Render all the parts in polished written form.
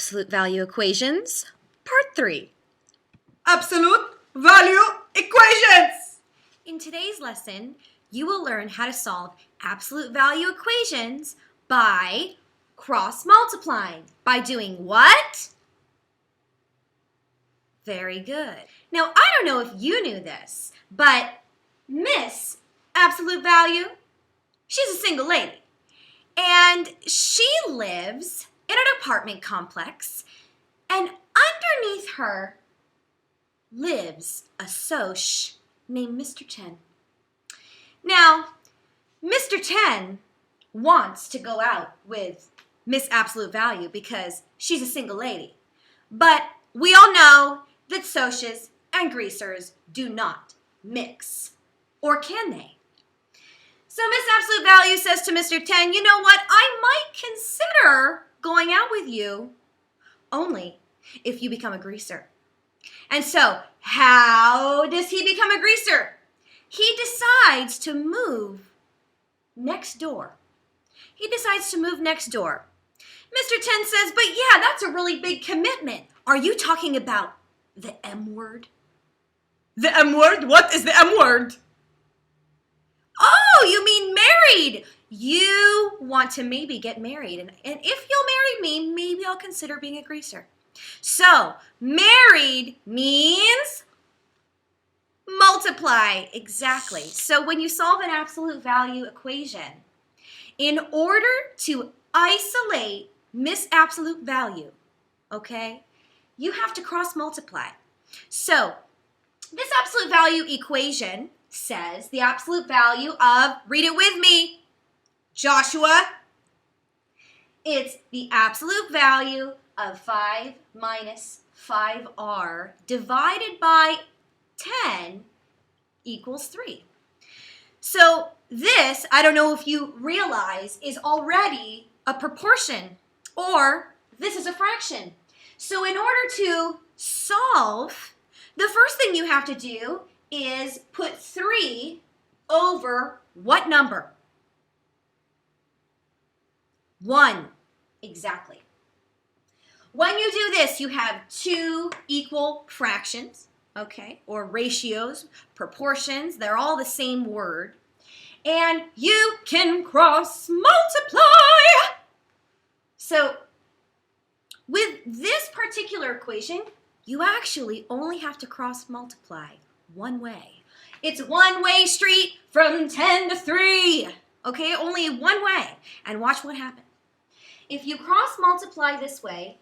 Absolute value equations, part 3. Absolute value equations! In today's lesson, you will learn how to solve absolute value equations by cross-multiplying. By doing what? Very good. Now, I don't know if you knew this, but Miss Absolute Value, she's a single lady. And she lives in an apartment complex, and underneath her lives a Soch named Mr. 10. Now, Mr. 10 wants to go out with Miss Absolute Value because she's a single lady. But we all know that Soches and greasers do not mix. Or can they? So Miss Absolute Value says to Mr. 10, you know what, I might consider going out with you only if you become a greaser. And so how does he become a greaser? He decides to move next door. Mr. 10 says, but yeah, that's a really big commitment. Are you talking about the M word? The M word? What is the M word? Oh, you mean married. You want to maybe get married. And if you'll marry me, maybe I'll consider being a greaser. So, married means multiply. Exactly. So when you solve an absolute value equation, in order to isolate Miss Absolute Value, okay, you have to cross multiply. So, this absolute value equation says the absolute value of, read it with me, Joshua, it's the absolute value of 5 minus 5r divided by 10 equals 3. So this, I don't know if you realize, is already a proportion, or this is a fraction. So in order to solve, the first thing you have to do is put 3 over what number? 1, exactly. When you do this, you have 2 equal fractions, okay, or ratios, proportions, they're all the same word. And you can cross multiply. So with this particular equation, you actually only have to cross multiply one way. It's one-way street from 10 to 3. Okay, only one way. And watch what happens. If you cross multiply this way,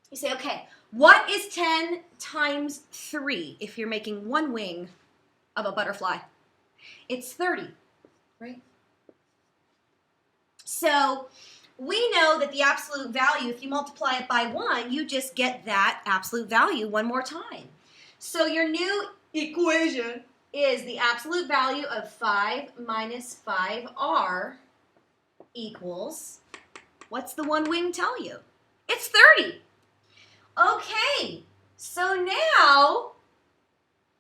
you say, okay, what is 10 times 3 if you're making one wing of a butterfly? It's 30, right? So we know that the absolute value, if you multiply it by 1, you just get that absolute value one more time. So your new equation is the absolute value of 5 minus 5r equals, what's the one wing tell you? It's 30. Okay, so now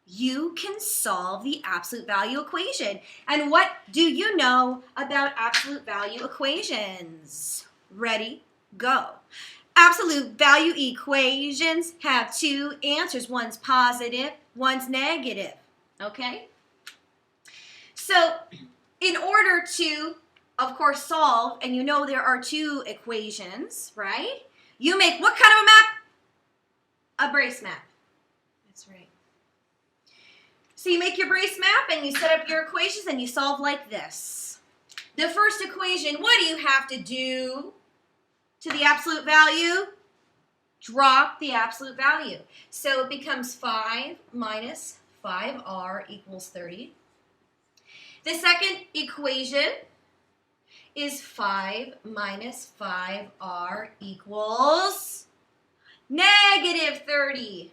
you can solve the absolute value equation. And what do you know about absolute value equations? Ready, go. Absolute value equations have 2 answers. One's positive, one's negative, okay? So in order to, of course, solve, and you know there are 2 equations, right? You make what kind of a map? A brace map. That's right. So you make your brace map and you set up your equations and you solve like this. The first equation, what do you have to do to the absolute value? Drop the absolute value. So it becomes 5 minus 5r equals 30. The second equation is 5 minus 5r equals negative 30.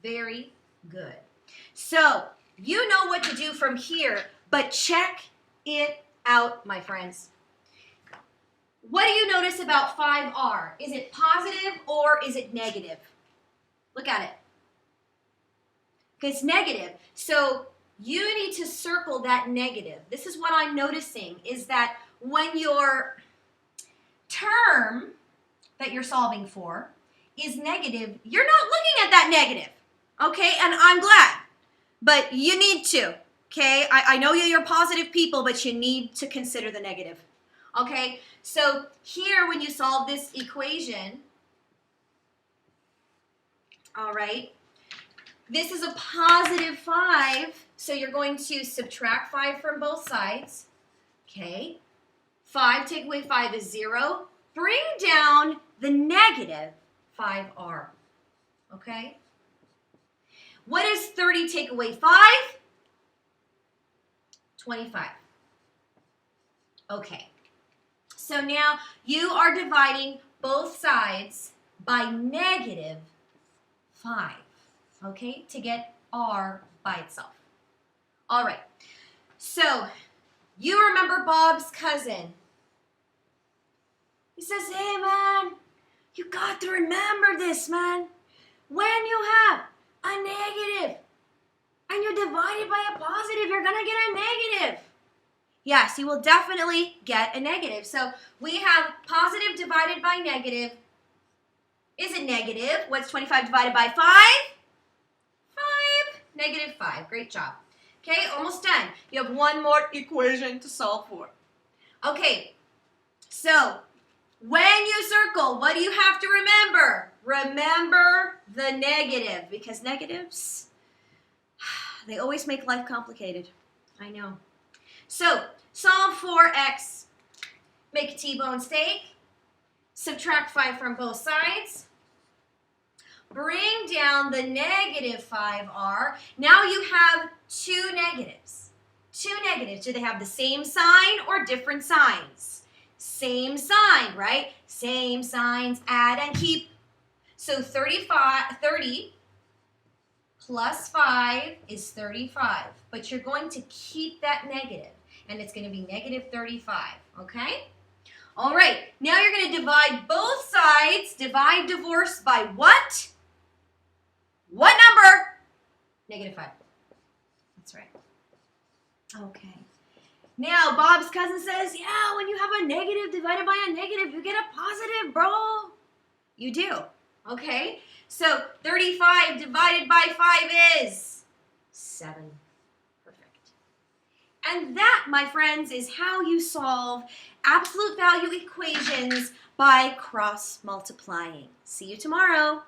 Very good. So you know what to do from here, but check it out, my friends. What do you notice about 5r? Is it positive or is it negative? Look at it. It's negative. So you need to circle that negative. This is what I'm noticing, is that when your term that you're solving for is negative, you're not looking at that negative, okay? And I'm glad, but you need to, okay? I know you're positive people, but you need to consider the negative, okay? So here, when you solve this equation, all right, this is a positive 5, so you're going to subtract 5 from both sides, okay? 5 take away 5 is 0. Bring down the negative 5r, okay? What is 30 take away 5? 25. Okay, so now you are dividing both sides by negative 5, okay, to get r by itself. All right, so you remember Bob's cousin. He says, hey, man, you got to remember this, man. When you have a negative and you're divided by a positive, you're going to get a negative. Yes, you will definitely get a negative. So we have positive divided by negative. Is it negative? What's 25 divided by 5? 5. Negative 5. Great job. Okay, almost done. You have one more equation to solve for. Okay, so when you circle, what do you have to remember? Remember the negative, because negatives, they always make life complicated. I know. So, solve for x. Make a T-bone steak. Subtract 5 from both sides. Bring down the negative 5r. Now you have two negatives. Two negatives. Do they have the same sign or different signs? Same sign, right? Same signs, add and keep. So 30 plus 5 is 35. But you're going to keep that negative, and it's going to be negative 35, okay? All right, now you're going to divide both sides. Divide divorce by what? What number? Negative 5. That's right. Okay. Now, Bob's cousin says, yeah, when you have a negative divided by a negative, you get a positive, bro. You do. Okay? So, 35 divided by 5 is 7. Perfect. And that, my friends, is how you solve absolute value equations by cross multiplying. See you tomorrow.